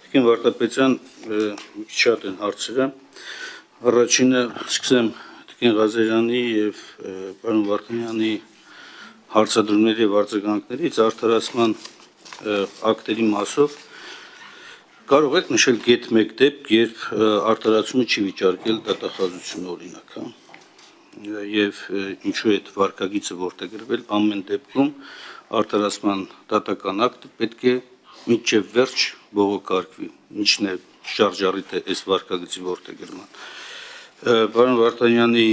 Տիկին Վարդապետյան, շատ են հարցերը։ Առաջինը սկսեմ Տիկին Ղազարյանի եւ պարոն Վարդանյանի հարցադրումների եւ արձագանքներից արդարացման ակտերի մասով կարող եք նշել գեթ մեկ դեպք, երբ արդարացումը չի վիճարկել դատախազությունը օրինակ, եւ ինչու է վարկագիծը որտեղ գրվել ամեն դեպքում արդարացման դատական ակտը պետք է մինչև վերջ բողոքարկվի, ինչն է շարժառիթը այս վարկագծի որտեղ գրման։ Պարոն Վարդանյանի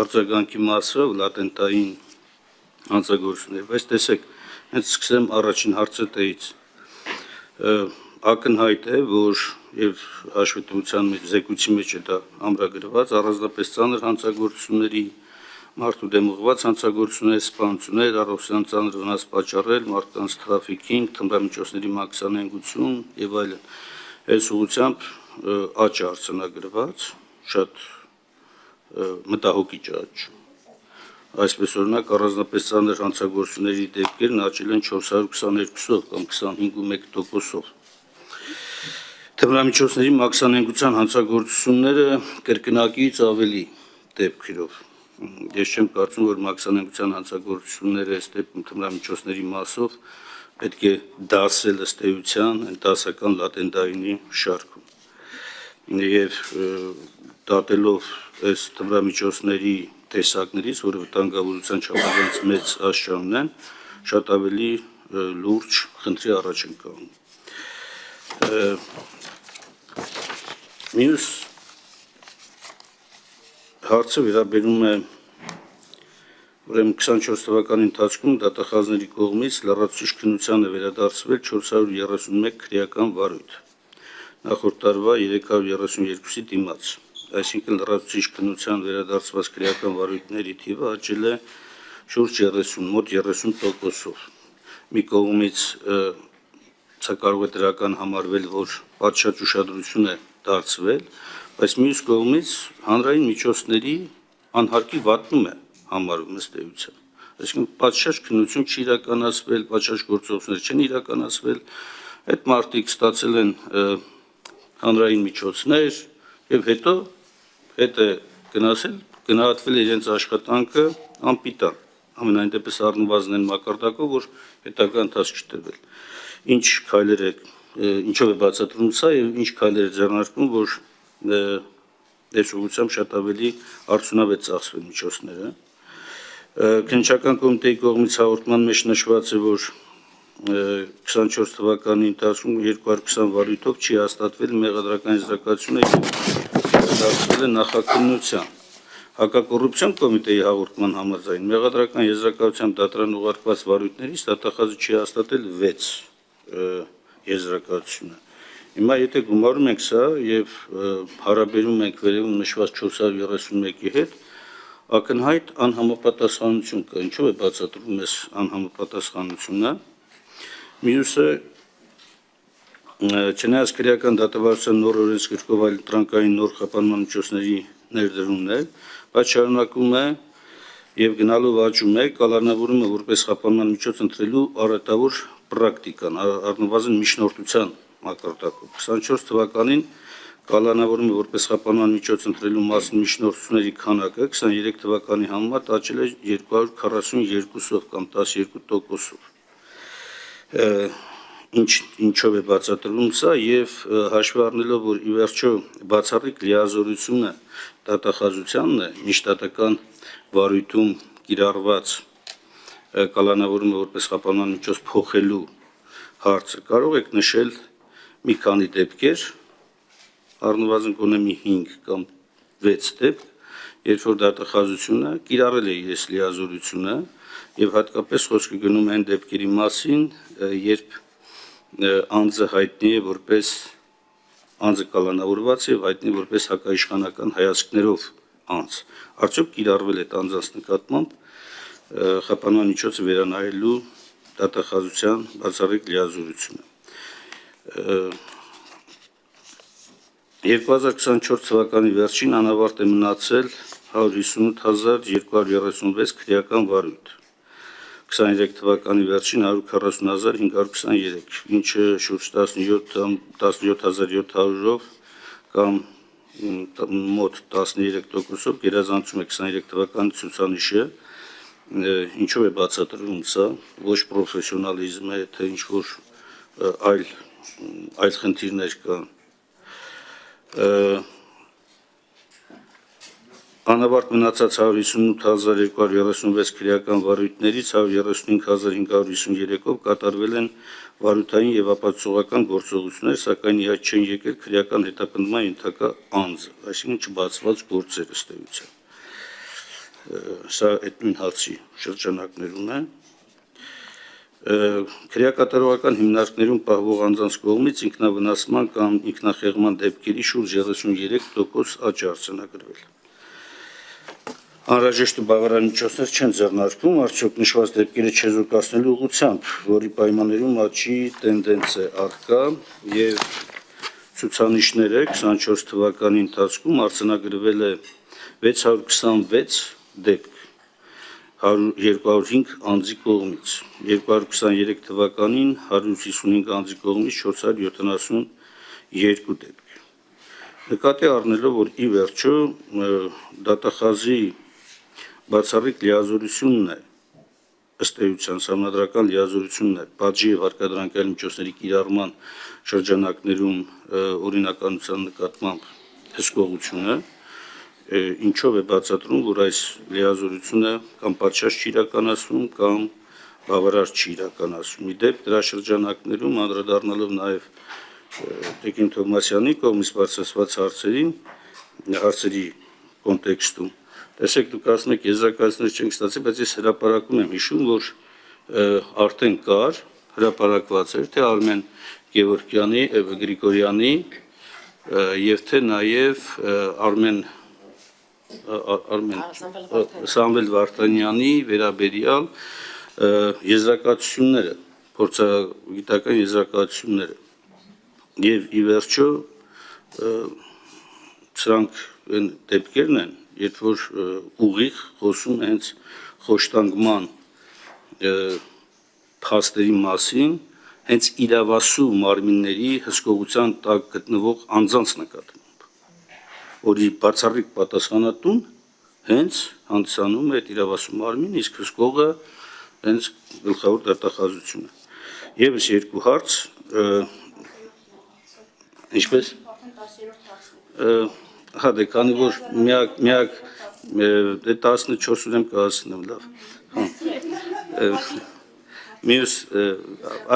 արձագանքի մասը լատենտային հանցագործություններ, բայց տեսեք, հենց սկսեմ առաջին հարցը տեից։ Ակնհայտ է, որ եւ հաշվետվության մեջ զեկույցի մեջ է դա ամրագրված առանձնապես ծանր հանցագործությունների մարդու դեմ ուղղված հանցագործություններ, սպանություններ, առողջության ծանր վնաս պատճառել, մարդկանց թրաֆիքինգ, թմրամիջոցների մաքսանենգություն եւ այլն։ Այս ուղղությամբ աճ արձանագրված, շատ մտահոգիչ աճ։ Այսպես օրինակ առանձնապես ծանր հանցագործությունների դեպքերն աճել են 422-ով կամ 25.1%-ով։ Թմրամիջոցների մաքսանենգության հանցագործությունները կրկնակից ավելի դեպքերով։ Ես չեմ կարծում, որ մաքսանենգության հանցագործությունները այս դեպքում թմրամիջոցների մասով պետք է դասել ըստ էության դասական լատենտայինի շարքում։ Եվ դատելով այս թմրամիջոցների տեսակներից, որը վտանգավորության չափազանց մեծ աշխարհ ունեն, շատ ավելի լուրջ խնդրի առաջ են կանգնում։ Մյուս հարցը վերաբերում է ուրեմն 24 թվականի ընթացքում դատախազների կողմից լրացուցիչ քննության է վերադարձվել 431 քրեական վարույթ, նախորդ տարվա 332-ի դիմաց, այսինքն լրացուցիչ քննության վերադարձված քրեական վարույթների թիվը աճել է շուրջ 30, մոտ 30%-ով։ Մի կողմից սա կարող է դրական համարվել, որ պատշաճ ուշադրություն է դարձվել, բայց մյուս կողմից հանրային միջոցների անհարկի վատնում է համարվում ըստ էության։ Այսինքն պատշաճ քննություն չի իրականացվել, պատշաճ գործողություններ չեն իրականացվել, այդ մարդիկ ստացել են հանրային միջոցներ եւ հետո հետ է գնահատվել իրենց աշխատանքը անպիտան, ամենայն դեպս առնվազն են մակարդակով, որ հետագա ընթացք չտրվել։ Ինչ քայլեր է, ինչով է բացատրում սա եւ ինչ քայլեր է ձեռնարկվում, որ այս ուղղությամբ շատ ավելի արդյունավետ ծախսվեն միջոցները։ Քննչական կոմիտեի կողմից հաղորդման մեջ նշված է, որ 24 թվականի ընթացքում 220 վարույթով չի հաստատվել մեղադրական եզրակացությունը եւ դարձել է նախաքննության։ Հակակոռուպցիոն կոմիտեի հաղորդման համաձայն մեղադրական եզրակացության դատարան ուղարկված վարույթներից դատախազը չի հաստատել 6 եզրակացությունը։ Հիմա եթե գումարում ենք սա եւ հարաբերում ենք վերևում նշված 431-ի հետ, ակնհայտ անհամապատասխանություն կա, ինչով է բացատրվում այս անհամապատասխանությունը։ Մյուսը չնայած քրեական դատավարության նոր օրենսգրքով այլ տրանկային նոր խափանման միջոցների ներդրումն է, բայց շարունակում է եւ գնալով աճում է կալանավորումը որպես խափանման միջոց ընտրելու առատավոր պրակտիկան, առնվազն միջնորդության մակարդակով։ 24 թվականին կալանավորումը որպես խափանման միջոց ընտրելու մասին միջնորդությունների քանակը 23 թվականի համեմատ աճել է 242-ով կամ 12%-ով։ Ինչով է բացատրվում սա եւ հաշվի առնելով, որ ի վերջո բացառիկ լիազորությունը դատախազությանն է միջդատական վարույթում կիրառված կալանավորումը որպես խափանման միջոց փոխելու հարցը, կարող եք նշել մի քանի դեպքեր, առնվազն գոնե մի 5 կամ 6 դեպք, երբ որ դատախազությունը կիրառել է իր լիազորությունը եւ հատկապես խոսքը գնում է այն դեպքերի մասին, երբ անձը հայտնի է որպես անձը կալանավորված եւ հայտնի որպես հակաիշխանական հայացքներով անձ։ Արդյոք կիրառվել է անձանց նկատմամբ խափանման միջոցը վերանայելու դատախազության բացառիկ լիազորությունը։ 2024 թվականի վերջին անավարտ է մնացել 158236 քրեական վարույթ։ 23 թվականի վերջին 140,523, ինչը շուրջ 17,700-ով կամ մոտ 13%-ով գերազանցում է 23 թվականի ցուցանիշը, ինչով է բացատրվում սա, ոչ պրոֆեսիոնալիզմ է, թե ինչ-որ այլ խնդիրներ կան։ Անավարտ մնացած 158,236 քրեական վարույթներից 135,553-ով կատարվել են վարույթային եւ ապացուցողական գործողություններ, սակայն իհաց չեն եկել քրեական հետապնդման ենթակա անձը, այսինքն չբացված գործեր ըստ էության։ Սա այդ նույն հացի շրջանակներում է։ Քրեակատարողական հիմնարկներում պահվող անձանց կողմից ինքնավնասման կամ ինքնախեղման դեպքերի շուրջ 33% աճ արձանագրվել։ Անհրաժեշտ ու բավարար միջոցներ չեն ձեռնարկվում, արդյոք նշված դեպքերը չեզոքացնելու ուղղությամբ, որի պայմաններում աճի տենդենց է առկա եւ ցուցանիշները 24 թվականի ընթացքում արձանագրվել է 626 դեպք 205 անձի կողմից, 223 թվականին 155 անձի կողմից 472 դեպք։ Նկատի առնելով, որ ի վերջո դատախազի բացառիկ լիազորությունն է, ըստ էության սահմանադրական լիազորությունն է պատժի եւ հարկադրանքային միջոցների կիրառման շրջանակներում օրինականության նկատմամբ հսկողությունը, ինչով է բացատրում, որ այս լիազորությունը կամ պատշաճ չի իրականացվում կամ բավարար չի իրականացվում։ Իդեպ դրա շրջանակներում անդրադառնալով նաեւ Տիկին Թովմասյանի կողմից բարձրացված հարցերի կոնտեքստում, տեսեք դուք ասում եք եզրակացներ չենք ստացել, բայց ես հրապարակում եմ հիշում, որ արդեն կար հրապարակված էր թե Արմեն Գևորգյանի, Գրիգորյանի եւ թե նաեւ Սամվել Վարդանյանի վերաբերյալ եզրակացությունները, փորձագիտական եզրակացությունները եւ ի վերջո սրանք այն դեպքերն են, երբ որ ուղիղ խոսում հենց խոշտանգման փաստերի մասին, հենց իրավասու մարմինների հսկողության տակ գտնվող անձանց նկատմամբ, որի բացառիկ պատասխանատուն հենց հանդիսանում է այդ իրավասու մարմին, իսկ հսկողը հենց գլխավոր դատախազությունը։ Եվս երկու հարց, ինչպես հա դե քանի որ միակ 14 ունեմ կհասնեմ լավ։ Մյուս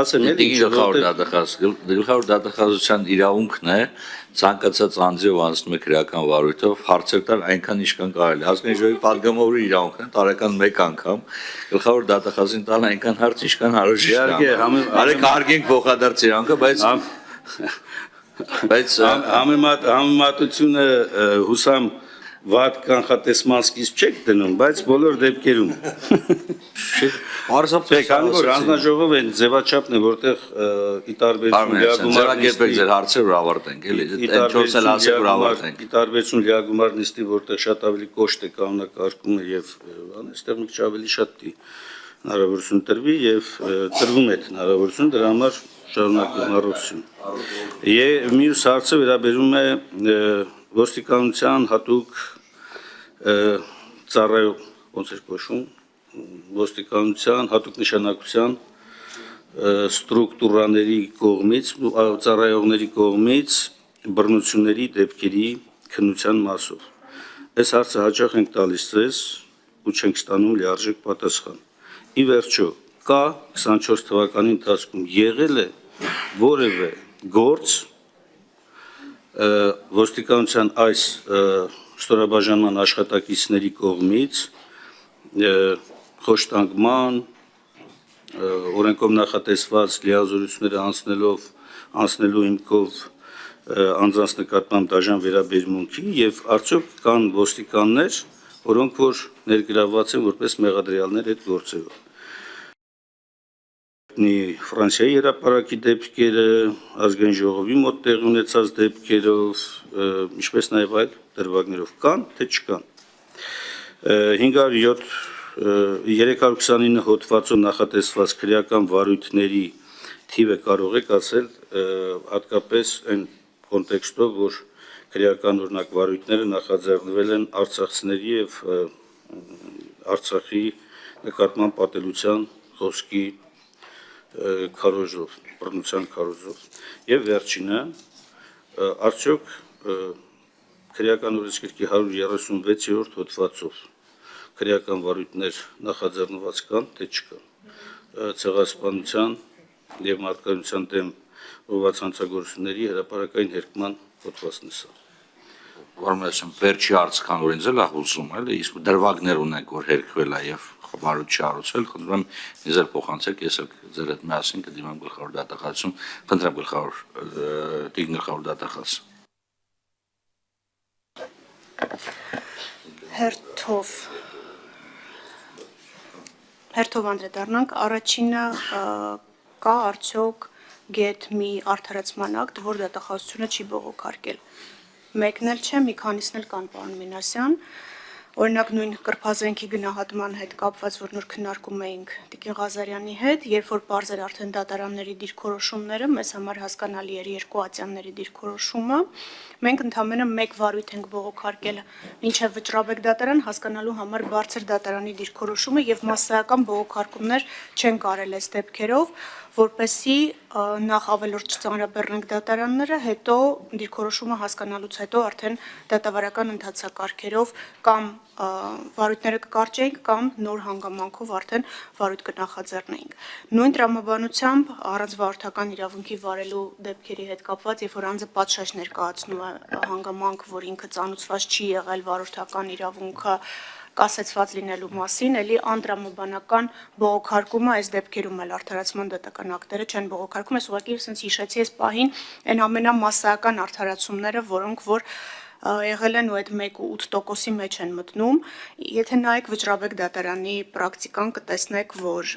ասեմ գլխավոր դատախազության իրավունքն է ցանկացած անձով անցնում է քրեական վարույթով հարցեր տալ այնքան ինչքան կարելի է։ Ազգային ժողովի падգամավորի իրավունքն է տարեկան 1 անգամ գլխավոր դատախազին տալ այնքան հարց ինչքան հարուժիշտ է։ Արեք հարգենք փոխադարձ իրավունքը, բայց համեմատությունը հուսամ վատ կանխատեսման սկիզբ չեք դնում, բայց բոլոր դեպքերում։ Քանի որ հանձնաժողովը այն ձևաչափն է, որտեղ ի տարբերություն լիագումար նիստի, որտեղ շատ ավելի կոշտ է կանոնակարգում է եւ այստեղ մի քիչ ավելի շատ հնարավորություն տրվի եւ տրվում է հնարավորություն, դրա համար շարունակում առողջություն։ Եվ մյուս հարցը վերաբերում է ոստիկանության հատուկ ոնց էր կոչվում, ոստիկանության հատուկ նշանակության ստրուկտուրաների կողմից, ծառայողների կողմից բռնությունների դեպքերի քննության մասով։ Այս հարցը հաճախ ենք տալիս ձեզ ու չենք ստանում լիարժեք պատասխան։ Ի վերջո, կա 24 թվականի ընթացքում եղել է որևէ գործ ոստիկանության այս ստորաբաժանման աշխատակիցների կողմից խոշտանգման օրենքով նախատեսված լիազորությունները անցնելու հիմքով անձանց նկատմամբ դաժան վերաբերմունքի եւ արդյոք կան ոստիկաններ, որոնք որ ներգրավված են որպես մեղադրյալներ այդ գործերով։ Ֆրանսիայի հրապարակի դեպքերը, ազգային ժողովի մոտ տեղի ունեցած դեպքերով, ինչպես նաև այլ դրվագներով կան, թե չկան։ 507 329 հոդվածով նախատեսված քրեական վարույթների թիվը կարող եք ասել հատկապես այն կոնտեքստով, որ քրեական օրինակ վարույթները նախաձեռնվել են արցախցիների եւ Արցախի նկատմամբ պատելության խոսքի քարոզով, բռնության քարոզով եւ վերջինը արդյոք քրեական օրենսգրքի 136-րդ հոդվածով քրեական վարույթներ նախաձեռնված կան, թե չկան ցեղասպանության եւ մարդկայնության դեմ ուղղված հանցագործությունների հրապարակային հերկման հոդվածն է։ Որմեսում վերջի արցքան օրենքն էլ ախուսում էլի, իսկ դրվագներ ունենք, որ հերքվել է եւ խմարուց չառուցել, խնդրում եմ ինձ էլ փոխանցեք, ես էլ ձեր հետ միասին կդիմեմ գլխավոր դատախազում, խնդրեմ գլխավոր տիկն գլխավոր դատախազ։ Հերթով անդրադառնանք, առաջինը կա արդյոք գետ մի արդարացման ակտ, որ դատախազությունը չի բողոքարկել։ Մեկն էլ չէ, մի քանիսն էլ կան, պարոն Մինասյան, օրինակ նույն կրփազենքի գնահատման հետ կապված, որ նոր քննարկում էինք Տիկին Ղազարյանի հետ, երբ որ բարձր արդեն դատարանների դիրքորոշումները, մեզ համար հասկանալի էր երկու ատյանների դիրքորոշումը, մենք ընդամենը մեկ վարույթ ենք բողոքարկել մինչև վճռաբեկ դատարան հասկանալու համար բարձր դատարանի դիրքորոշումը եւ մասսայական բողոքարկումներ չեն կարել այս դեպքերով, որպեսզի նախ ավելորդ չծանրաբեռնենք դատարանները, հետո դիրքորոշումը հասկանալուց հետո արդեն դատավարական ընթացակարգերով կամ վարույթները կկարճեինք կամ նոր հանգամանքով արդեն վարույթ կնախաձեռնեինք։ Նույն տրամաբանությամբ առանց վարորդական իրավունքի վարելու դեպքերի հետ կապված, երբ որ անձը պատշաճ ներկայացնում է հանգամանք, որ ինքը ծանուցված չի եղել վարորդական իրավունքը կասեցված լինելու մասին, էլի անտրամաբանական բողոքարկումը այս դեպքերում էլ արդարացման դատական ակտերը չեն բողոքարկում, ես ուղղակի ասենց հիշեցի այս պահին այն ամենամասսայական արդարացումները, որոնք որ եղել են ու այդ 1.8%-ի մեջ են մտնում, եթե նայեք վճռաբեկ դատարանի պրակտիկան կտեսնեք, որ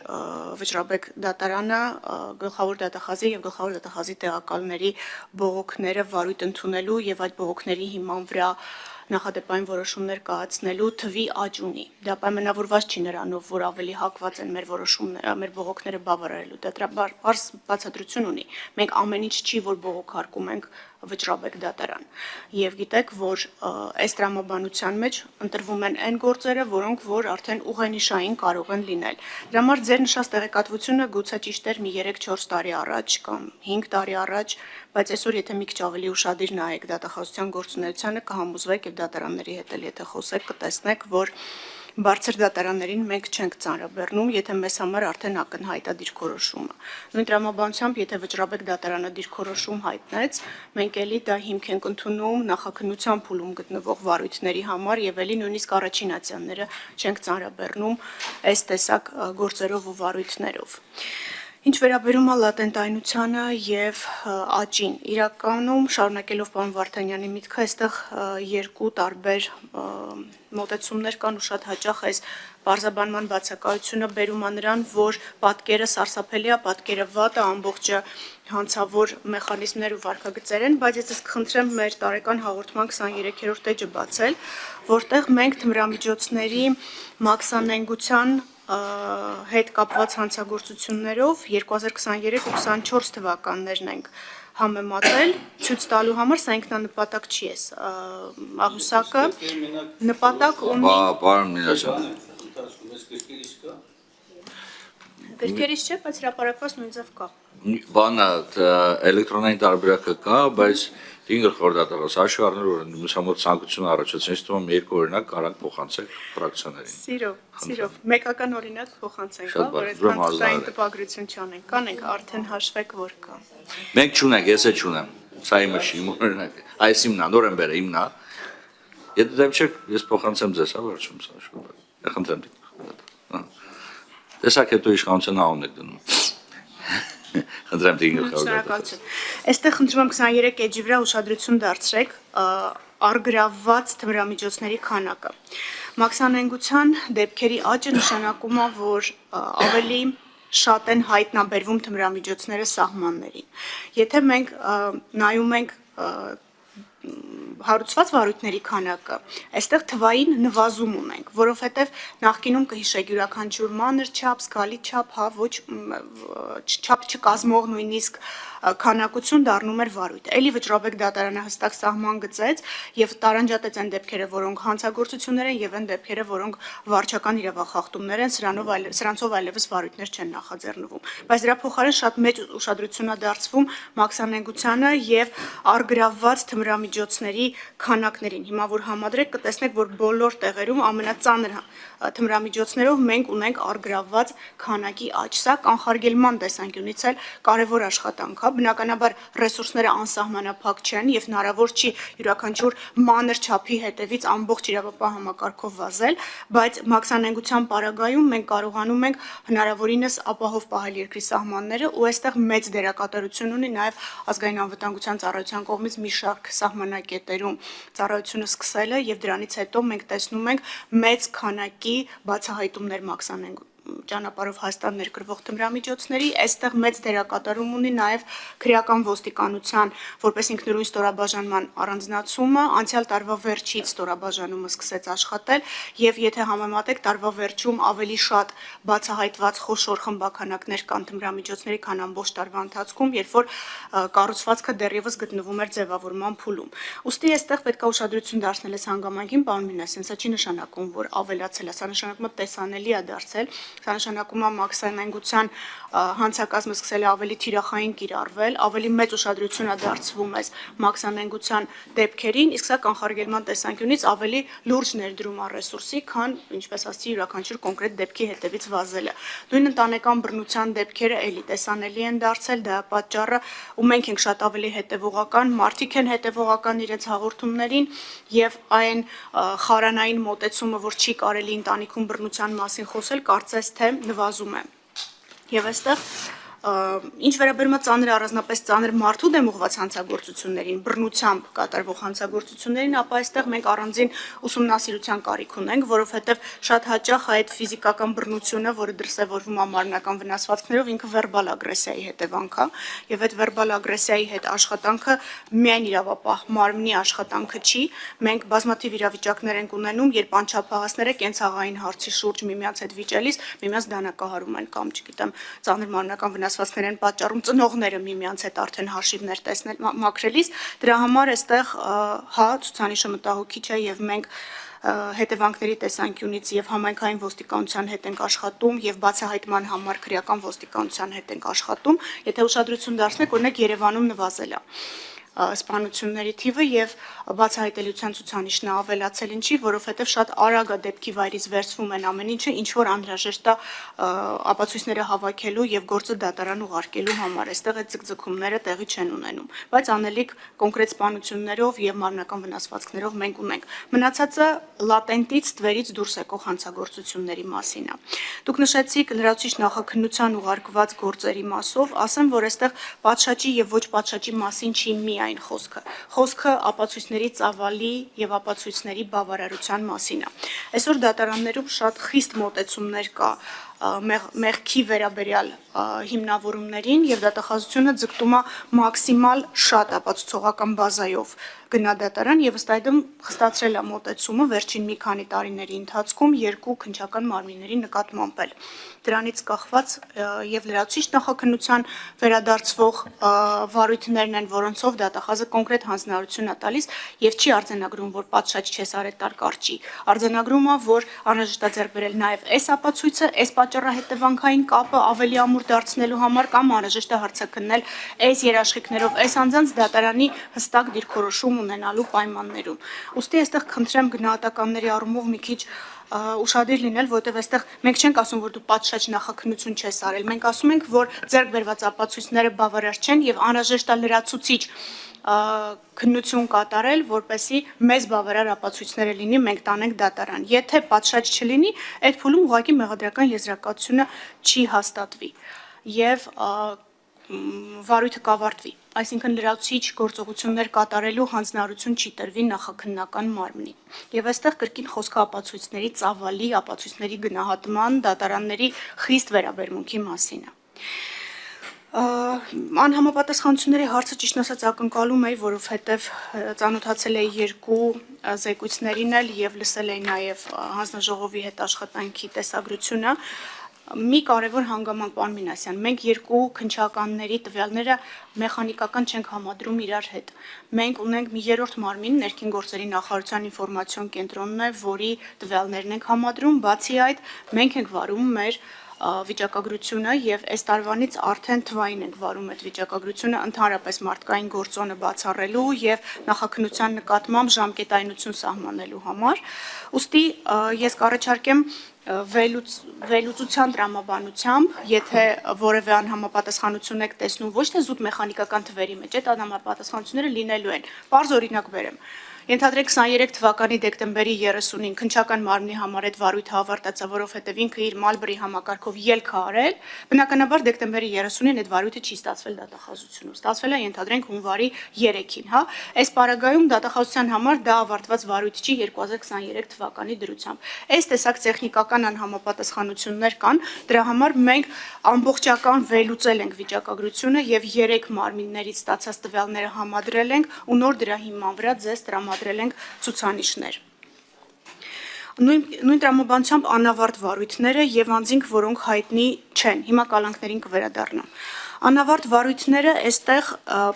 վճռաբեկ դատարանը գլխավոր դատախազի եւ գլխավոր դատախազի տեղակալների բողոքները վարույթ ընդունելու եւ այդ բողոքների հիման վրա նախադեպային որոշումներ կայացնելու թվի աճ ունի։ Դա պայմանավորված չի նրանով, որ ավելի հակված են մեր որոշումները, մեր բողոքները բավարարելու։ Դա բարձ բացատրություն ունի։ Մենք ամեն ինչ չի, որ բողոքարկում ենք վճռաբեկ դատարան։ Եվ գիտեք, որ այս տրամաբանության մեջ ընտրվում են այն գործերը, որոնք որ արդեն ուղենիշային կարող են լինել։ Դրա համար ձեր նշած տեղեկատվությունը գուցե ճիշտ էր մի 3-4 տարի առաջ կամ 5 տարի առաջ, բայց այսօր եթե մի քիչ ավելի ուշադիր նայեք դատախազության գործունեությանը, կհամոզվեք եւ դատարանների հետ էլ եթե խոսեք, կտեսնեք, որ բարձր դատարաններին մենք չենք ծանրաբեռնում, եթե մեզ համար արդեն ակնհայտ է դիրքորոշումը։ Նույն տրամաբանությամբ, եթե վճռաբեկ դատարանը դիրքորոշում հայտնեց, մենք էլի դա հիմք ենք ընդունում նախաքննության փուլում գտնվող վարույթների համար եւ էլի նույնիսկ առաջին ատյանները չենք ծանրաբեռնում այս տեսակ գործերով ու վարույթներով։ Ինչ վերաբերում է լատենտայնությանը եւ աճին, իրականում շարունակելով պարոն Վարդանյանի միտքը, այստեղ երկու տարբեր մոտեցումներ կան ու շատ հաճախ այս բարձաբանման բացակայությունը բերում է նրան, որ պատկերը սարսափելի է, պատկերը վատ է, ամբողջը հանցավոր մեխանիզմներ ու վարքագծեր են, բայց ես կխնդրեմ մեր տարեկան հաղորդման 23-րդ էջը բացել, որտեղ մենք թմրամիջոցների մաքսանենգության հետ կապված հանցագործություններով 2023 ու 24 թվականներն ենք համեմատել, ցույց տալու համար սա ինքնանպատակ չի էս աղյուսակը, նպատակ ունի Պարոն Մինասյան, գրքերից չէ, բայց հրապարակված նույն ձև կա։ բանը էլեկտրոնային տարբերակը կա, բայց դին գլխավոր դատախազ հաշվի առնել, որ մուսամոտ ցանկություն առաջացնի, ինձ թվում է երկու օրինակ կարանք փոխանցել ֆրակցիաներին։ Սիրով, մեկական օրինակ փոխանցենք, որ այդքան ցային տպագրություն չանենք, կանենք արդեն հաշվեք, որ կա։ Մենք չունենք, ես էլ չունեմ։ Սա իմը չի, իմ օրինակ։ Այս իմն է, նորեմբեր է իմն է։ Եթե դեմ չեք, ես փոխանցեմ ձեզ, հա, վերջում սա շուտ։ Խնդրեմ դիք։ Տեսակ հետո իշխանության անուն եք դնում։ Խնդրեմ դիք գլխավոր։ Շնորհակալություն։ Այստեղ խնդրում եմ 23 էջի վրա ուշադրություն դարձրեք արգրավված թմրամիջոցների քանակը։ Մաքսանենգության դեպքերի աճը նշանակում է, որ ավելի շատ են հայտնաբերվում թմրամիջոցները սահմաններին։ Եթե մենք նայում ենք հարուցված վարույթների քանակը, այստեղ թվային նվազում ունենք, որովհետև նախկինում կհիշեք յուրաքանչյուր մանր չափ, զգալի չափ, հա, ոչ չափ չկազմող նույնիսկ քանակություն դառնում էր վարույթ։ Էլի Վճռաբեկ դատարանը հստակ սահման գծեց եւ տարանջատեց այն դեպքերը, որոնք հանցագործություններ են եւ այն դեպքերը, որոնք վարչական իրավախախտումներ են, սրանցով այլևս վարույթներ չեն նախաձեռնվում։ Բայց դրա փոխարեն շատ մեծ ուշադրություն է դարձվում մաքսանենգությանը եւ առգրավված թմրամիջոցների քանակներին։ Հիմա որ համադրեք կտեսնեք, որ բոլոր տեղերում ամենածանր թմրամիջոցներով մենք ունենք առգրավված քանակի աճ։ Սա կանխարգելման տեսանկյունից էլ կարևոր աշխատանք է։ Բնականաբար ռեսուրսները անսահմանափակ չեն եւ հնարավոր չի յուրաքանչյուր մանր չափի հետևից ամբողջ իրավապահ համակարգով վազել, բայց մաքսանենգության պարագայում մենք կարողանում ենք հնարավորինս ապահով պահել երկրի սահմանները ու այստեղ մեծ դերակատարություն ունի նաեւ ազգային անվտանգության ծառայության կողմից մի շարք սահմանակետերում ծառայությունը սկսել է եւ դրանից հետո մենք տեսնում ենք մեծ քանակի բացահայտումներ մաքսանենգ ճանապարհով Հայաստան ներկրվող թմրամիջոցների, այստեղ մեծ դերակատարում ունի նաև քրեական ոստիկանության որպես ինքնուրույն ստորաբաժանման առանձնացումը, անցյալ տարվա վերջից ստորաբաժանումը սկսեց աշխատել եւ եթե համեմատեք տարվա վերջում ավելի շատ բացահայտված խոշոր խմբականակներ կան թմրամիջոցների, քան ամբողջ տարվա ընթացքում, երբ որ կառուցվածքը դեռևս գտնվում էր ձևավորման փուլում։ Ուստի այստեղ պետք է ուշադրություն դարձնել այս հանգամանքին, պարոն Մինասյան, սա չի նշանակում, որ ավելացել է, սա նշանակում է տեսանելի է դարձել։ Սա նշանակում է մաքսանենգության հանցակազմը սկսել է ավելի թիրախային կիրառվել, ավելի մեծ ուշադրություն է դարձվում այս մաքսանենգության դեպքերին, իսկ սա կանխարգելման տեսանկյունից ավելի լուրջ ներդրում է ռեսուրսի, քան ինչպես ասացի յուրաքանչյուր կոնկրետ դեպքի հետևից վազելը։ Նույն ընտանեկան բռնության դեպքերը էլի տեսանելի են դարձել, դա է պատճառը, ու մենք ենք շատ ավելի հետևողական, մարդիկ են հետևողական իրենց հաղորդումներին եւ այն խարանային մոտեցումը, որ չի կարելի ընտանիքում բռնության մասին խոսել, կարծես թե նվազում է։ Եվ այստեղ ինչ վերաբերում է ծանր առանձնապես ծանր մարդու դեմ ուղղված հանցագործություններին, բռնությամբ կատարվող հանցագործություններին, ապա այստեղ մենք առանձին ուսումնասիրության կարիք ունենք, որովհետև շատ հաճախ այդ ֆիզիկական բռնությունը, որը դրսևորվում է մարմնական վնասվածքներով, ինքը վերբալ ագրեսիայի հետևանք է, եւ այդ վերբալ ագրեսիայի հետ աշխատանքը միայն իրավապահ մարմնի աշխատանքը չի, մենք բազմաթիվ իրավիճակներ ենք ունենում, երբ անչափահասները կենցաղային հարցի շուրջ միմյանց հետ վիճելիս միմյանց դանակահարում են կամ, չգիտեմ, ծանր մարմնական վնասվածքներ են պատճառում ծնողները միմյանց հետ արդեն հաշիվներ տեսնել մաքրելիս, դրա համար այստեղ հա ցուցանիշը մտահոգիչ է եւ մենք հետևանքների տեսանկյունից եւ համայնքային ոստիկանության հետ ենք աշխատում եւ բացահայտման համար քրեական ոստիկանության հետ ենք աշխատում, եթե ուշադրություն դարձնեք, օրինակ Երևանում նվազել է սպանությունների թիվը եւ բացահայտելիության ցուցանիշն ավելացել ինչի, որովհետեւ շատ արագ է դեպքի վայրից վերցվում են ամեն ինչը, ինչ որ անհրաժեշտ է ապացույցները հավաքելու եւ գործը դատարան ուղարկելու համար։ Այստեղ այդ ձգձգումները տեղի չեն ունենում, բայց անելիք կոնկրետ սպանություններով եւ մարմնական վնասվածքներով մենք ունենք։ Մնացածը լատենտից ստվերից դուրս եկող հանցագործությունների մասին է։ Դուք նշեցիք լրացուցիչ նախաքննության ուղարկված գործերի մասով, ասեմ, որ այստեղ պատշաճի եւ ոչ պատշաճի մասին չի միայն խոսքը ապացույցների ծավալի եւ ապացույցների բավարարության մասին է։ Այսօր դատարաններում շատ խիստ մոտեցումներ կա մեղքի վերաբերյալ հիմնավորումներին եւ դատախազությունը ձգտում է մաքսիմալ շատ ապացուցողական բազայով գնադատարան եւ ըստ այդմ խստացրել է մոտեցումը վերջին մի քանի տարիների ընթացքում երկու քննչական մարմինների նկատմամբ էլ։ Դրանից կախված եւ լրացուցիչ նախաքննության վերադարձվող վարույթներն են, որոնցով դատախազը կոնկրետ հանձնարարություն է տալիս եւ չի արձանագրում, որ պատշաճ չես արել տար կարճի։ Արձանագրում է, որ անհրաժեշտ է ձեռք բերել նաեւ այս ապացույցը, այս պատճառահետևանքային կապը ավելի ամուր դարձնելու համար կամ անհրաժեշտ է հարցաքննել այս երաշխիքներով այս անձանց դատարանի հստակ դիրքորոշում ունենալու պայմաններում։ Ուստի այստեղ խնդրեմ գնահատականների առումով մի քիչ ուշադիր լինել, որովհետև այստեղ մենք չենք ասում, որ դու պատշաճ նախաքննություն չես արել, մենք ասում ենք, որ ձեռք բերված ապացույցները բավարար չեն եւ անհրաժեշտ է լրացուցիչ քննություն կատարել, որպեսզի մեծ բավարար ապացույցները լինի, մենք տանենք դատարան։ Եթե պատշաճ չլինի, այդ փուլում ուղղակի մեղադրական եզրակացությունը չի հաստատվի եւ վարույթը կավարտվի, այսինքն լրացուցիչ գործողություններ կատարելու հանձնարարություն չի տրվի նախաքննական մարմնին։ Եվ այստեղ կրկին խոսքը ապացույցների ծավալի, ապացույցների գնահատման, դատարանների խիստ վերաբերմունքի մասին է։ Անհամապատասխանությունների հարցը ճիշտ ասած ակնկալում էի, որովհետև ծանոթացել էի երկու զեկույցներին էլ եւ լսել էի նաեւ հանձնաժողովի հետ աշխատանքի տեսագրությունը։ Մի կարևոր հանգամանք, պարոն Մինասյան, մենք երկու քննչականների տվյալները մեխանիկական չենք համադրում իրար հետ։ Մենք ունենք մի երրորդ մարմին, ներքին գործերի նախարարության ինֆորմացիոն կենտրոնն է, որի տվյալներն ենք համադրում, բացի այդ մենք ենք վարում մեր վիճակագրությունը եւ այս տարվանից արդեն թվային ենք վարում այդ վիճակագրությունը ընդհանրապես մարդկային գործոնը բացառելու եւ նախաքննության նկատմամբ ժամկետայնություն սահմանելու համար։ Ուստի ես կառաջարկեմ վերլուծության տրամաբանությամբ, եթե որևէ անհամապատասխանություն եք տեսնում, ոչ թե զուտ մեխանիկական թվերի մեջ, այդ անհամապատասխանությունները լինելու են։ Պարզ օրինակ բերեմ։ Ենթադրենք 23 թվականի դեկտեմբերի 30-ին քննչական մարմնի համար այդ վարույթը ավարտած է, որովհետև ինքը իր Մալբրի համակարգով ելք է արել, բնականաբար դեկտեմբերի 30-ին այդ վարույթը չի ստացվել դատախազությունում։ Ստացվել է ենթադրենք հունվարի 3-ին, հա։ Այս պարագայում դատախազության համար դա ավարտված վարույթ չի 2023 թվականի դրությամբ։ Այս տեսակ տեխնիկական անհամապատասխանություններ կան, դրա համար մենք ամբողջական վերլուծել ենք վիճակագրությունը եւ 3 մարմիններից ստացած տվյալները համադրել ենք ու նոր դրա հիման վրա ձեզ տրամադրել ենք ցուցանիշներ։ Նույն տրամաբանությամբ անավարտ վարույթները եւ անձինք, որոնք հայտնի չեն։ Հիմա կալանքներին կվերադառնամ։ Անավարտ վարույթները այստեղ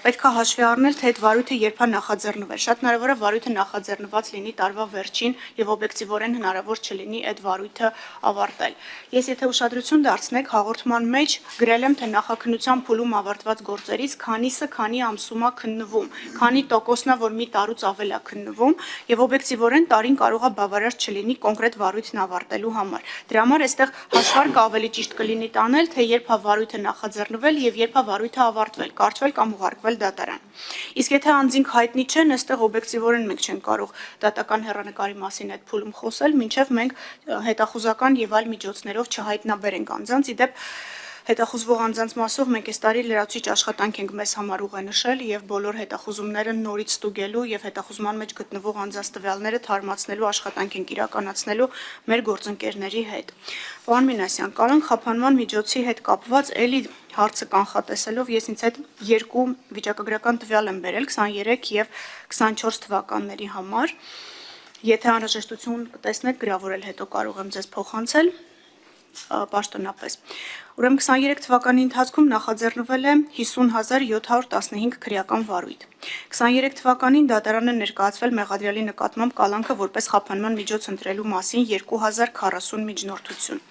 պետք է հաշվի առնել, թե այդ վարույթը երբ է նախաձեռնվել։ Շատ հնարավոր է վարույթը նախաձեռնված լինի տարվա վերջին եւ օբյեկտիվորեն հնարավոր չլինի այդ վարույթը ավարտել։ Ես եթե ուշադրություն դարձնեք, հաղորդման մեջ գրել եմ, թե նախաքննության փուլում ավարտված գործերից քանիսը քանի ամսում է քննվում, քանի տոկոսն է, որ մի տարուց ավել է քննվում եւ օբյեկտիվորեն տարին կարող է բավարար չլինի կոնկրետ վարույթն ավարտելու համար։ Դրա համար այստեղ հաշվարկը ավելի ճիշտ կլինի տանել, թե երբ է վարույթը նախաձեռնվել եւ երբ է վարույթը ավարտվել, կարճվել կամ ուղարկվել դատարան։ Իսկ եթե անձինք հայտնի չեն, այստեղ օբյեկտիվորեն մենք չենք կարող դատական հեռանկարի մասին այդ փուլում խոսել, մինչև մենք հետախուզական եւ այլ միջոցներով չհայտնաբերենք անձանց։ Իդեպ հետախուզվող անձանց մասով մենք այս տարի լրացուցիչ աշխատանք ենք մեզ համար ուղենշել եւ բոլոր հետախուզումները նորից ստուգելու եւ հետախուզման մեջ գտնվող անձանց տվյալները թարմացնելու աշխատանք ենք իրականացնելու մեր գործընկերների հետ։ Պարոն Մինասյան, կալանք խափանման միջոցի հետ կապված էլի հարցը կանխատեսելով ես ինձ հետ երկու վիճակագրական տվյալ եմ բերել 23 եւ 24 թվականների համար։ Եթե անհրաժեշտություն տեսնեք, գրավորել հետո կարող եմ ձեզ փոխանցել պաշտոնապես։ Ուրեմն 23 թվականի ընթացքում նախաձեռնվել է 50715 քրեական վարույթ։ 23 թվականին դատարանը ներկայացվել մեղադրյալի նկատմամբ կալանքը որպես խափանման միջոց ընտրելու մասին 2040 միջնորդություն։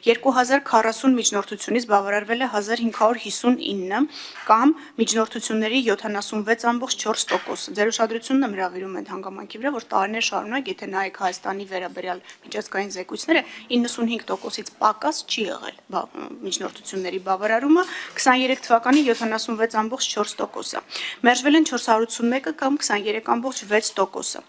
2040 միջնորդությունից բավարարվել է 1559 կամ միջնորդությունների 76.4%։ Ձեր ուշադրությունն եմ հրավիրում այդ հանգամանքի վրա, որ տարիներ շարունակ, եթե նայեք Հայաստանի վերաբերյալ միջազգային զեկույցները, 95%-ից պակաս չի եղել միջնորդությունների բավարարումը, 23 թվականի 76.4%-ը։ Մերժվել են 481 կամ 23.6%-ը։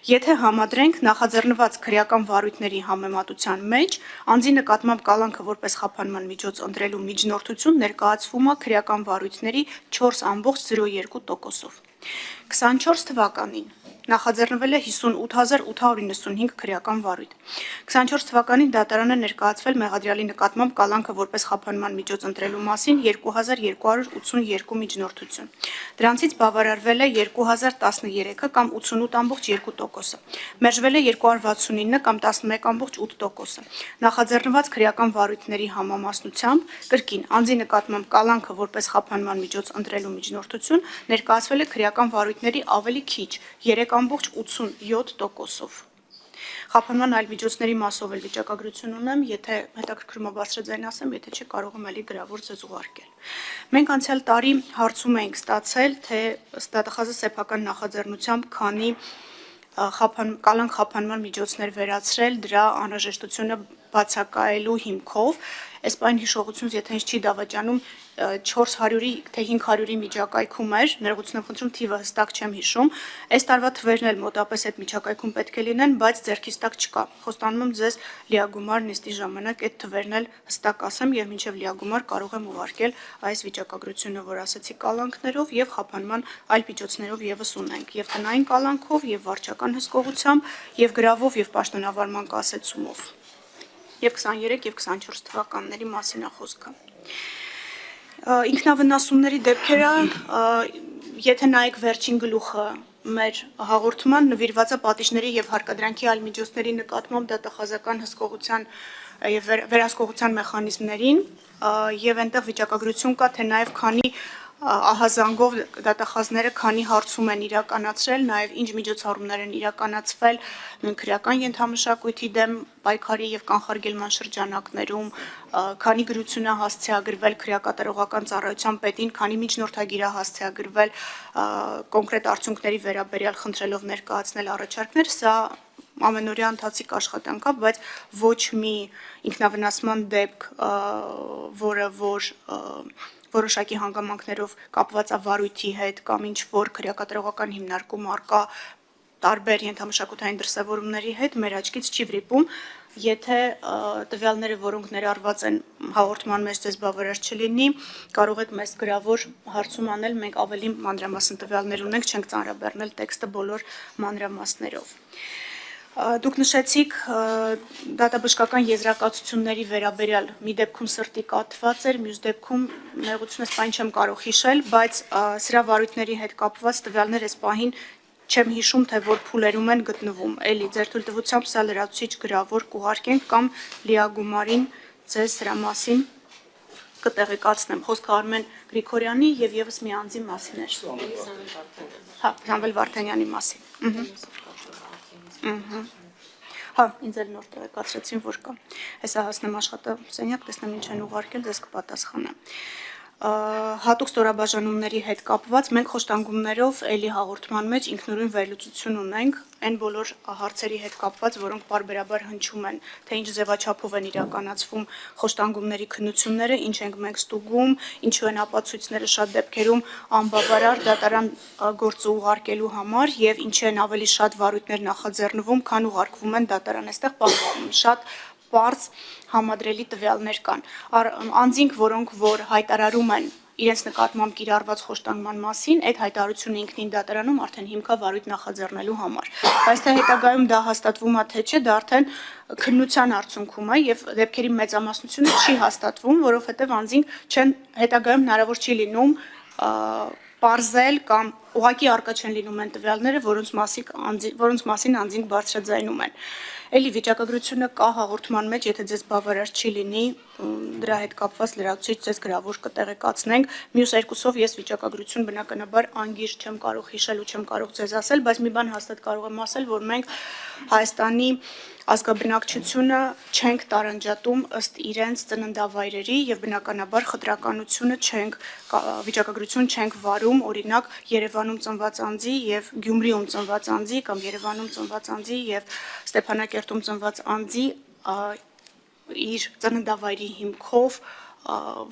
Եթե համադրենք նախաձեռնված քրեական վարույթների համեմատության մեջ, անձի նկատմամբ կալանքը որպես խափանման միջոց ընտրելու միջնորդություն ներկայացվում է քրեական վարույթների 4.02%-ով։ 24 թվականին նախաձեռնվել է 58895 քրեական վարույթ։ 24 թվականին դատարանը ներկայացվել մեղադրյալի նկատմամբ կալանքը որպես խափանման միջոց ընտրելու մասին 2282 միջնորդություն։ Դրանցից բավարարվել է 2013-ը կամ 88.2%-ը։ Մերժվել է 269 կամ 11.8%-ը։ Նախաձեռնված քրեական վարույթների համամասնությամբ կրկին անձի նկատմամբ կալանքը որպես խափանման միջոց ընտրելու միջնորդություն ներկայացվել է քրեական վարույթների ավելի քիչ 3.87%-ով։ Խափանման այլ միջոցների մասով էլ վիճակագրություն ունեմ, եթե հետաքրքրում է բարձրաձայն ասեմ, եթե չի կարող եմ էլի գրավոր ձեզ ուղարկել։ Մենք անցյալ տարի հարցում էինք ստացել, թե դատախազը սեփական նախաձեռնությամբ քանի կալանք խափանման միջոցներ վերացրել դրա անհրաժեշտությունը բացակայելու հիմքով, այս պայն հիշողությունս, եթե ինձ չի դավաճանում, 400-ի թե 500-ի միջակայքում էր, ներողություն եմ խնդրում, թիվը հստակ չեմ հիշում, այս տարվա թվերն էլ մոտապես այդ միջակայքում պետք է լինեն, բայց ձեռքից տակ չկա։ Խոստանում եմ ձեզ լիագումար նիստի ժամանակ այդ թվերն էլ հստակ ասեմ եւ մինչեւ լիագումար կարող եմ ուղարկել այս վիճակագրությունը, որ ասացի կալանքներով եւ խափանման այլ միջոցներով եւս ունենք, եւ տնային կալանքով, եւ վարչական հսկողությամբ, եւ գրավով եւ պաշտոնավարման կասեցումով։ Եվ 23 եւ 24 թվականների մասին է խոսքը։ Ինքնավնասումների դեպքերը, եթե նայեք վերջին գլուխը մեր հաղորդման, նվիրված է պատիժների եւ հարկադրանքի այլ միջոցների նկատմամբ դատախազական հսկողության եւ վերահսկողության մեխանիզմներին, եւ այնտեղ վիճակագրություն կա, թե նաեւ քանի ահազանգով դատախազները քանի հարցում են իրականացրել, նաև ինչ միջոցառումներ են իրականացվել նույն քրեական ենթամշակույթի դեմ պայքարի եւ կանխարգելման շրջանակներում, քանի գրություն է հասցեագրվել քրեակատարողական ծառայության պետին, քանի միջնորդագիր է հասցեագրվել կոնկրետ արդյունքների վերաբերյալ խնդրելով ներկայացնել առաջարկներ, սա ամենօրյա ընթացիկ աշխատանք է, բայց ոչ մի ինքնավնասման դեպք, որը որ որոշակի հանգամանքներով կապված է վարույթի հետ կամ ինչ որ քրեակատարողական հիմնարկում առկա տարբեր ենթամշակութային դրսևորումների հետ մեր աչքից չի վրիպում, եթե տվյալները, որոնք ներառված են հաղորդման մեջ ձեզ բավարար չլինի, կարող եք մեզ գրավոր հարցում անել, մենք ավելի մանրամասն տվյալներ ունենք, չենք ծանրաբեռնել տեքստը բոլոր մանրամասներով։ Դուք նշեցիք դատաբժշկական եզրակացությունների վերաբերյալ մի դեպքում սրտի կաթված էր, մյուս դեպքում նեղությունս պայն չեմ կարող հիշել, բայց սրա վարույթների հետ կապված տվյալներ այս պահին չեմ հիշում, թե որ փուլերում են գտնվում։ Էլի ձեր թույլտվությամբ սա լրացուցիչ գրավոր կուղարկենք կամ լիագումարին ձեզ սրա մասին կտեղեկացնեմ։ Խոսքը Արմեն Գրիգորյանի եւ եւս մի անձի մասին էր։ Հա, Սամվել Վարդանյանի մասին։ Հա, ինձ էլ նոր տեղեկացրեցին, որ կա։ Հեսա հասնեմ աշխատասենյակ, տեսնեմ ինչ են ուղարկել, ձեզ կպատասխանեմ։ Հատուկ ստորաբաժանումների հետ կապված մենք խոշտանգումներով էլի հաղորդման մեջ ինքնուրույն վերլուծություն ունենք այն բոլոր հարցերի հետ կապված, որոնք բարբերաբար հնչում են, թե ինչ ձևաչափով են իրականացվում խոշտանգումների քննությունները, ինչ ենք մենք ստուգում, ինչու են ապացույցները շատ դեպքերում անբավարար դատարան գործը ուղարկելու համար եւ ինչի են ավելի շատ վարույթներ նախաձեռնվում, քան ուղարկվում են դատարան, այստեղ շատ պարզ համադրելի տվյալներ կան։ Անձինք, որոնք որ հայտարարում են իրենց նկատմամբ կիրառված խոշտանգման մասին, այդ հայտարարությունը ինքնին դատարանում արդեն հիմք է վարույթ նախաձեռնելու համար։ Բայց թե հետագայում դա հաստատվում է թե չէ, դա արդեն քննության արդյունքում է եւ դեպքերի մեծամասնությունը չի հաստատվում, որովհետեւ անձինք չեն հետագայում հնարավոր չի լինում պարզել կամ ուղղակի արկա չեն լինում են տվյալները, որոնց մասին անձինք բարձրաձայնում են։ Էլի վիճակագրությունը կա հաղորդման մեջ, եթե ձեզ բավարար չի լինի, դրա հետ կապված լրացուցիչ ձեզ գրավոր կտեղեկացնենք։ Մյուս երկուսով ես վիճակագրություն բնականաբար անգիր չեմ կարող հիշել ու չեմ կարող ձեզ ասել, բայց մի բան հաստատ կարող եմ ասել, որ մենք Հայաստանի ազգաբնակչությունը չենք տարանջատում ըստ իրենց ծննդավայրերի եւ բնականաբար խտրականությունը վիճակագրություն չենք վարում, օրինակ Երևանում ծնված անձի եւ Գյումրիում ծնված անձի կամ Երևանում ծնված անձի եւ Ստեփանակերտում ծնված անձի իր ծննդավայրի հիմքով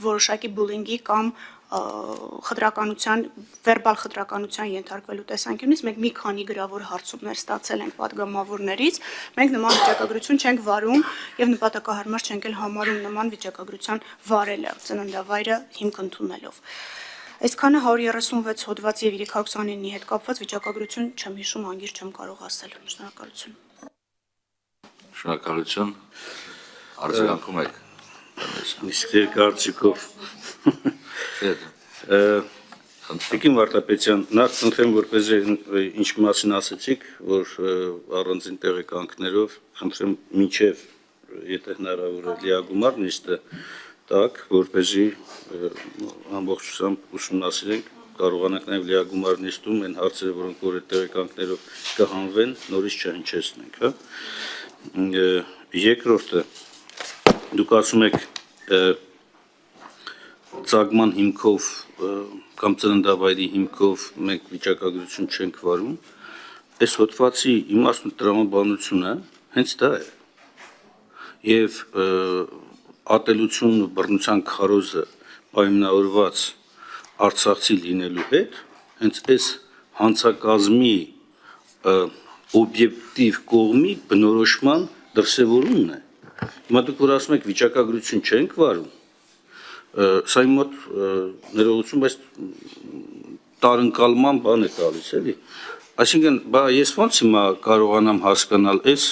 որոշակի բուլինգի կամ խտրականության, վերբալ խտրականության ենթարկվելու տեսանկյունից մենք մի քանի գրավոր հարցումներ ստացել ենք պատգամավորներից, մենք նման վիճակագրություն չենք վարում եւ նպատակահարմար չենք էլ համարում նման վիճակագրության վարելը, ծննդավայրը հիմք ընդունելով։ Այսքանը 136 հոդված եւ 329-ի հետ կապված վիճակագրություն չեմ հիշում, անգիր չեմ կարող ասել։ Շնորհակալություն։ Շնորհակալություն։ Արձագանքում եք։ Իսկ կարծիքով Տիկին Վարդապետյան, նախ խնդրեմ, որպեսզի ինչ մասին ասեցիք, որ առանձին տեղեկանքներով, խնդրեմ մինչև, եթե հնարավոր է լիագումար նիստը տակ, որպեսզի ամբողջությամբ ուսումնասիրենք, կարողանանք նաև լիագումար նիստում այն հարցերը, որոնք որ այդ տեղեկանքներով կհանվեն, նորից չհնչեցնենք, հա։ Երկրորդը, դուք ասում եք ծագման հիմքով կամ ծննդավայրի հիմքով մենք վիճակագրություն չենք վարում, այս հոդվածի իմաստն ու տրամաբանությունը հենց դա է։ Եվ ատելությունն ու բռնության քարոզը պայմանավորված արցախցի լինելու հետ, հենց այս հանցակազմի օբյեկտիվ կողմի բնորոշման դրսևորումն է։ Հիմա դուք որ ասում եք վիճակագրություն չենք վարում, սա իմ մոտ ներողություն, բայց տարընկալման բան է տալիս, էլի։ Այսինքն, ես ոնց հիմա կարողանամ հասկանալ այս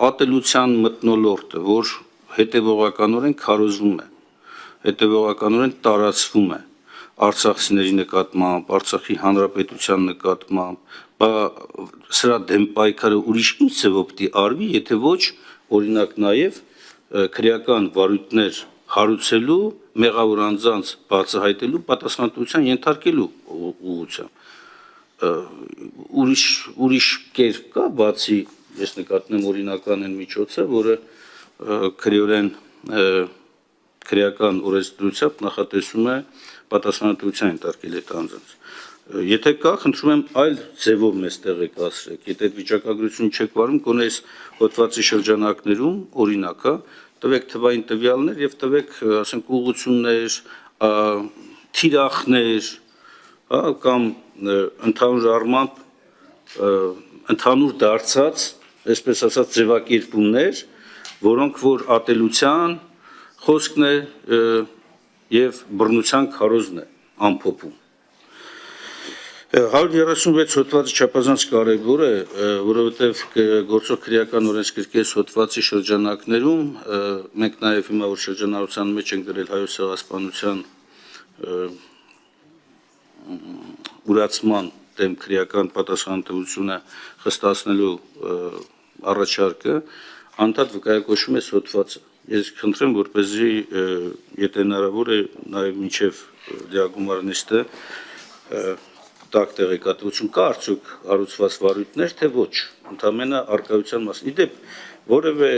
ատելության մթնոլորտը, որ հետևողականորեն քարոզվում է, հետևողականորեն տարածվում է արցախցիների նկատմամբ, Արցախի հանրապետության նկատմամբ, սրա դեմ պայքարը ուրիշ ինչ ձևով պիտի արվի, եթե ոչ օրինակ նաև քրեական վարույթներ հարուցելու, մեղավոր անձանց բացահայտելու, պատասխանատվության ենթարկելու ուղղությամբ։ Ուրիշ կերպ կա, բացի ես նկատնում օրինական այն միջոցը, որը քրեորեն քրեական օրենսդրությամբ նախատեսում է պատասխանատվության ենթարկել այդ անձանց։ Եթե կա, խնդրում եմ այլ ձևով մեզ տեղեկացրեք, եթե այդ վիճակագրություն չեք վարում, գոնե այս հոդվածի շրջանակներում օրինակ է, տվեք թվային տվյալներ եւ տվեք, ասենք, ուղղություններ, թիրախներ, կամ ընդհանուր առմամբ ընդհանուր դարձած, այսպես ասած, ձևակերպումներ, որոնք որ ատելության խոսքն է եւ բռնության քարոզն է ամփոփում։ 136 հոդվածը չափազանց կարևոր է, որովհետև գործող քրեական օրենսգրքի հոդվածի շրջանակներում մենք նաև հիմա որ շրջանառության մեջ ենք գրել հայոց ցեղասպանության ուրացման դեմ քրեական պատասխանատվությունը խստացնելու առաջարկը անդադ վկայակոչվում է հոդվածը։ Ես խնդրեմ, որպեսզի եթե հնարավոր է նաև մինչև դիագումարնիստը տակ տեղեկատվություն կա արդյոք հարուցված վարույթներ, թե ոչ, ընդամենը արկայության մասին։ Իդեպ որևէ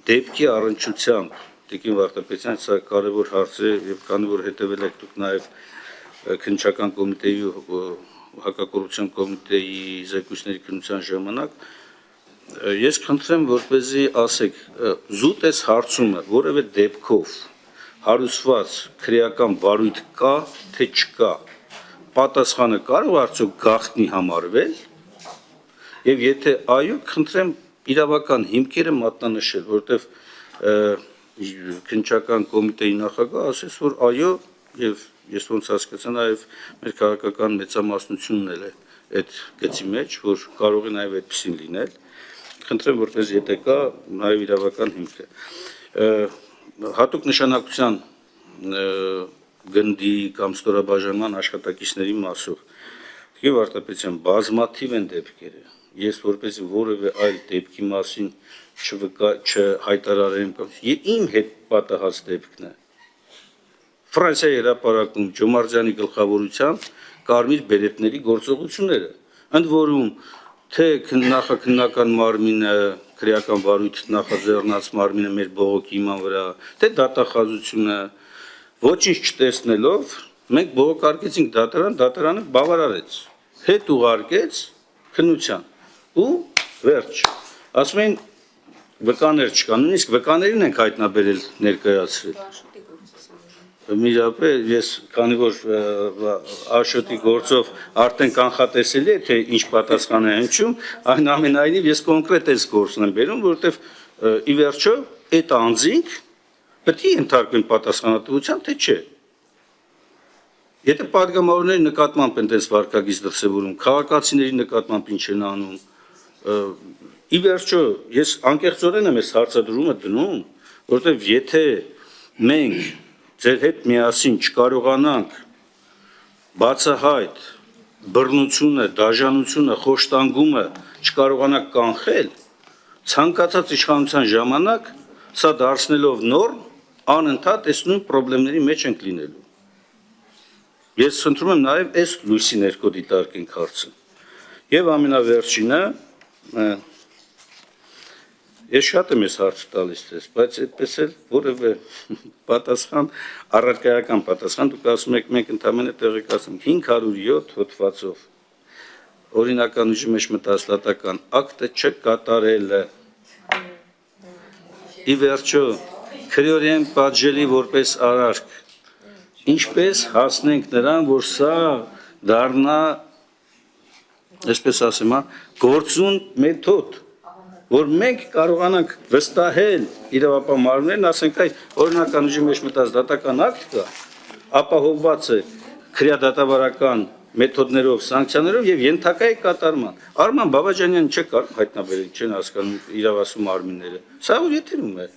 դեպքի առնչությամբ Տիկին Վարդապետյան, սա կարևոր հարց է եւ քանի որ հետեւել եք դուք նաեւ քննչական կոմիտեի հակակոռուպցիոն կոմիտեի զեկույցների քննության ժամանակ ես խնդրեմ որպեսզի ասեք զուտ այս հարցումը որևէ դեպքով հարուցված քրեական վարույթ կա թե չկա պատասխանը կարող արդյոք գաղտնի համարվել եւ եթե այո խնդրեմ իրավական հիմքերը մատնանշել որովհետեւ քննչական կոմիտեի նախագահ ասեց որ այո եւ ես ոնց հասկացա նաեւ մեր քաղաքական մեծամասնությունն էլ է այդ գծի մեջ որ կարող է նաեւ այդպեսին լինել խնդրեմ որպես եթե կա նաեւ իրավական հիմք է հատուկ նշանակության գնդի կամ ստորաբաժանման աշխատակիցների մասով Տիկին Վարդապետյան բազմաթիվ են դեպքերը ես որպես որևէ այլ դեպքի մասին չհայտարարեմ իմ հետ պատահած դեպքն է Ֆրանսիայի հրապարակում Ջոմարձյանի գլխավորությամբ կարմիր բերետների գործողությունները ընդ որում թե նախաքննական մարմինը քրեական վարույթ նախաձեռնած մարմինը մեր բողոքի իման վրա թե դատախազությունը ոչինչ չտեսնելով մենք բողոքարկեցինք դատարանը բավարարեց հետ ուղարկեց քննության ու վերջ ասում են վկաներ չկան նույնիսկ վկաներին ենք հայտնաբերել ներկայացրել Միրապե, ես քանի որ Աշոտի գործով արդեն կանխատեսելի է, թե ինչ պատասխան է հնչում, այնուամենայնիվ ես կոնկրետ այս գործն եմ բերում, որովհետև ի վերջո այդ անձինք պետք է ենթարկվեն պատասխանատվության, թե չէ։ Եթե պատգամավորների նկատմամբ են տես վարկագիծ դրսևորում, քաղաքացիների նկատմամբ ինչ են անում, ի վերջո ես անկեղծորեն եմ այս հարցադրումը դնում, որովհետև եթե մենք ձեր հետ միասին չկարողանանք բացահայտ բռնությունը, դաժանությունը, խոշտանգումը չկարողանանք կանխել, ցանկացած իշխանության ժամանակ սա դարձնելով նորմ, անընդհատ այս նույն խնդիրների մեջ ենք լինելու։ Ես խնդրում եմ նաև այս լույսի ներքո դիտարկենք հարցը։ Եվ ամենավերջինը Ես շատ եմ ես հարց տալիս ձեզ, բայց այդպես էլ որևէ պատասխան, առարկայական պատասխան, դուք ասում եք մենք ընդամենը տեղեկացնում 507 հոդվածով օրինական ուժի մեջ մտած դատական ակտը չկատարելը։ Ի վերջո քրեորեն պատժելի որպես արարք, ինչպես հասնենք նրան, որ սա դառնա, այսպես ասեմ, գործուն մեթոդ որ մենք կարողանանք վստահել իրավապահ մարմիններին, ասենք այ օրինական ուժի մեջ մտած դատական ակտ կա, ապահովված է քրեադատավարական մեթոդներով, սանկցիաներով եւ ենթակա է կատարման։ Արման Բաբաջանյանը չէ կարող հայտնաբերել, չեն հասկանում իրավասու մարմինները։ Սա որ եթերում է։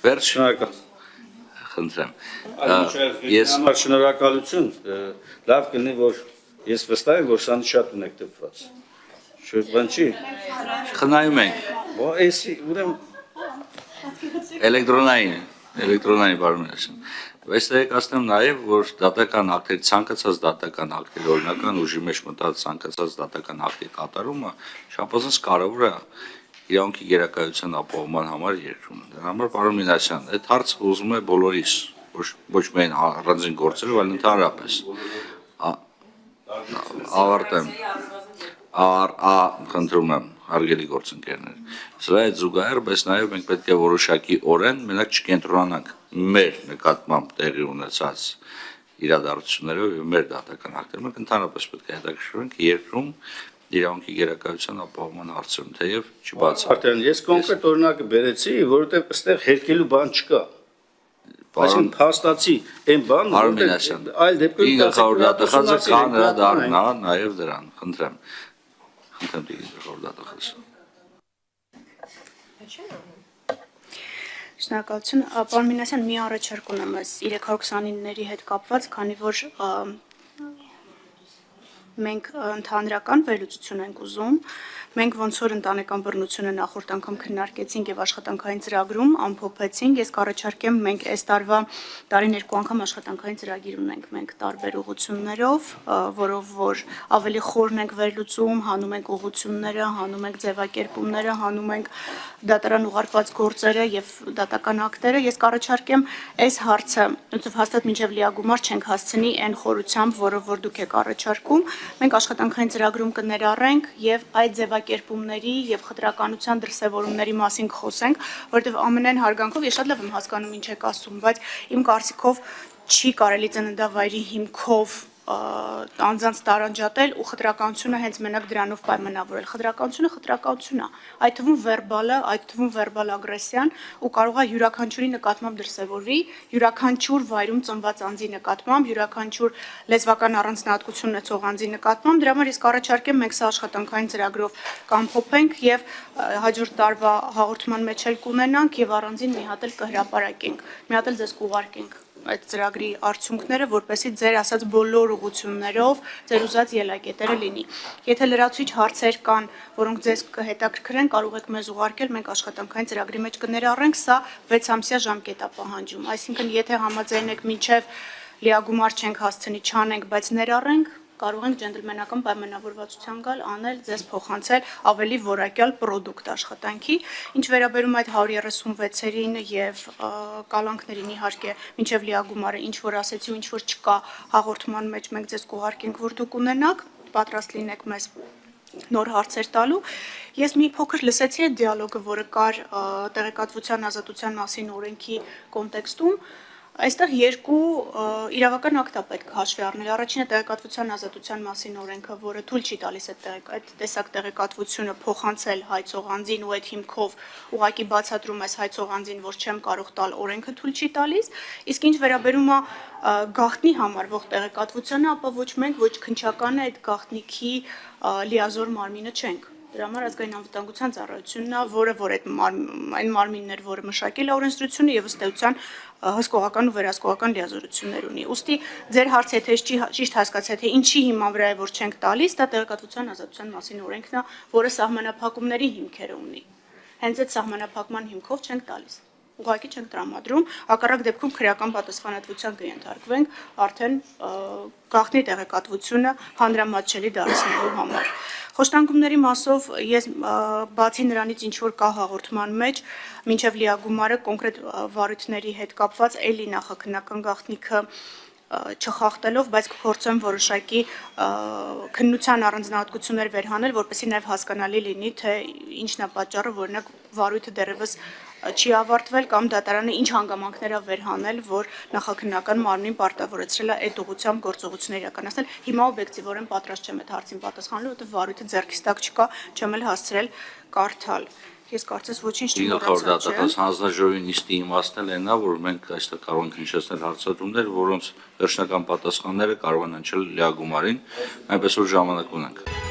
Վերջ, Շնորհակալ։ խնդրեմ։ Ես համար շնորհակալություն, լավ կլինի, որ ես վստահ եմ, որ սա շատ ունեք տպված։ Չէ, բան չի։ Խնայում ենք Բա էսի ուրեմն էլեկտրոնային բարմենացիան։ Բայց տեղեկացնեմ նաև, որ դատական ակտերի ցանկացած դատական ակտերի օրինական ուժի մեջ մտած ցանկացած դատական ակտի կատարումը շապազանց կարևոր է իրավունքի գերակայության ապահովման համար երկրում։ Դրա համար պարոն Մինասյան, այդ հարցը ուզում է բոլորիս, ոչ միայն առանձին գործերով, այլ ընդհանրապես։ Ավարտեմ։ Խնդրում եմ, հարգելի գործընկերներ։ Սրա հետ զուգահեռ, բայց նաև մենք պետք է որոշակի օրեն մենակ չկենտրոնանանք մեր նկատմամբ տեղի ունեցած իրադարձություններով եւ մեր դատական ակտերով։ Մենք ընդհանրապես պետք է հետաքրքրվենք երկրում իրավունքի գերակայության ապահովման հարցերում, թեև չբացառ։ Արդեն ես կոնկրետ օրինակը բերեցի, որովհետև այստեղ հերկելու բան չկա։ Այսինքն փաստացի այն բանն, որտեղ այլ դեպքում գլխավոր դատախազը կան հրադառնա նաև դրան, խնդրեմ դիգր դատախազ։ Շնորհակալություն, պարոն Մինասյան, մի առաջարկ ունեմ այս 329-ների հետ կապված, քանի որ մենք ընդհանրական վերլուծություն ենք ուզում, մենք ոնց որ ընտանեկան բռնությունը նախորդ անգամ քննարկեցինք եւ աշխատանքային ծրագրում ամփոփեցինք, ես կառաջարկեմ մենք այս տարվա տարին երկու անգամ աշխատանքային ծրագիր ունենք մենք տարբեր ուղղություններով, որով որ ավելի խորն ենք վերլուծում, հանում ենք ուղղությունները, հանում ենք ձևակերպումները, հանում ենք դատարան ուղարկված գործերը եւ դատական ակտերը, ես կառաջարկեմ այս հարցը, ոնց հաստատ մինչեւ լիագումար չենք հասցնի այն խորությամբ, որով որ դուք եք առաջարկում, մենք աշխատանքային ծրագրում կներառենք եւ այդ ձևակերպումների եւ խտրականության դրսեւորումների մասին կխոսենք, որովհետեւ ամենայն հարգանքով ես շատ լավ եմ հասկանում ինչ եք ասում, բայց իմ կարծիքով չի կարելի ծննդավայրի հիմքով անձանց տարանջատել ու խտրականությունը հենց մենակ դրանով պայմանավորել։ Խտրականությունը խտրականություն է, այդ թվում վերբալը, այդ թվում վերբալ ագրեսիան ու կարող է յուրաքանչյուրի նկատմամբ դրսևորվի, յուրաքանչյուր վայրում ծնված անձի նկատմամբ, յուրաքանչյուր լեզվական առանձնահատկություն ունեցող անձի նկատմամբ։ Դրա համար ես կառաջարկեմ մենք սա աշխատանքային ծրագրով կամփոփենք եւ հաջորդ տարվա հաղորդման մեջ էլ կունենանք եւ առանձին մի հատ էլ կհրապարակենք։ Մի հատ էլ ձեզ կուղարկենք այդ ծրագրի արդյունքները, որպեսզի ձեր ասած բոլոր ուղղություններով ձեր ուզած ելակետերը լինի։ Եթե լրացուցիչ հարցեր կան, որոնք ձեզ կհետաքրքրեն, կարող եք մեզ ուղարկել, մենք աշխատանքային ծրագրի մեջ կներառենք, սա 6 ամսյա ժամկետ է պահանջում։ Այսինքն, եթե համաձայն եք մինչև լիագումար չենք հասցնի, չանենք, բայց ներառենք, կարող ենք ջենտլմենական պայմանավորվածության գալ, անել, ձեզ փոխանցել ավելի որակյալ պրոդուկտ աշխատանքի։ Ինչ վերաբերում այդ 136-երին եւ կալանքներին, իհարկե, մինչեւ լիագումարը ինչ որ ասեցի ու ինչ որ չկա հաղորդման մեջ, մենք ձեզ կուղարկենք, որ դուք ունենաք, պատրաստ լինեք մեզ նոր հարցեր տալու։ Ես մի փոքր լսեցի այդ դիալոգը, որը կար տեղեկատվության ազատության մասին օրենքի կոնտեքստում։ Այստեղ երկու իրավական ակտ է պետք հաշվի առնել։ Առաջինը տեղեկատվության ազատության մասին օրենքը, որը թույլ չի տալիս այդ տեսակ տեղեկատվությունը փոխանցել հայցող անձին ու այդ հիմքով ուղղակի բացատրում այս հայցող անձին, որ չեմ կարող տալ, օրենքը թույլ չի տալիս։ Իսկ ինչ վերաբերում է գաղտնի համարվող տեղեկատվությանը, ապա ոչ մենք, ոչ քննչականը այդ գաղտնիքի լիազոր մարմինը չենք։ Դրա համար ազգային անվտանգության ծառայությունն է, որը որ այն մարմիններ, որը մշակել է օրենսդրությունը եւ ըստ էության հսկողական ու վերահսկողական լիազորություններ ունի։ Ուստի ձեր հարցը եթե ճիշտ հասկացա, թե ինչի հիման վրա է որ չենք տալիս, դա տեղեկատվության ազատության մասին օրենքն է, որը սահմանափակումների հիմքերը ունի։ Հենց այդ սահմանափակման հիմքով չենք տալիս։ Ուղղակի չենք տրամադրում, հակառակ դեպքում քրեական պատասխանատվության կենթարկվենք արդեն գաղտնի տեղեկատվությունը հանրամատչելի դարձնելու համար։ Խոշտանգումների մասով ես բացի նրանից ինչ որ կա հաղորդման մեջ, մինչև լիագումարը կոնկրետ վարույթների հետ կապված էլի նախաքննական գաղտնիքը չխախտելով, բայց կփորձեմ որոշակի քննության առանձնահատկություններ վերհանել, որպեսզի նաև հասկանալի լինի, թե ինչն է պատճառը, օրինակ վարույթը դեռևս չի ավարտվել կամ դատարանը ինչ հանգամանքներ է վերհանել, որ նախաքննական մարմնին պարտավորեցրել է այդ ուղղությամբ գործողություններ իրականացնել։ Հիմա օբյեկտիվորեն պատրաստ չեմ այդ հարցին պատասխանելու, որովհետև վարույթը ձեռքիս տակ չկա, չեմ էլ հասցրել կարդալ։ Ես կարծես ոչինչ չմոռացա։ Հանձնաժողովի նիստի իմաստն էլ այնա, որ մենք այստեղ կարող ենք հնչեցնել հարցադրումներ, որոնց վերջնական պատասխանները կարող են հնչել լիագումարին, այնպես որ ժամանակ ունենք։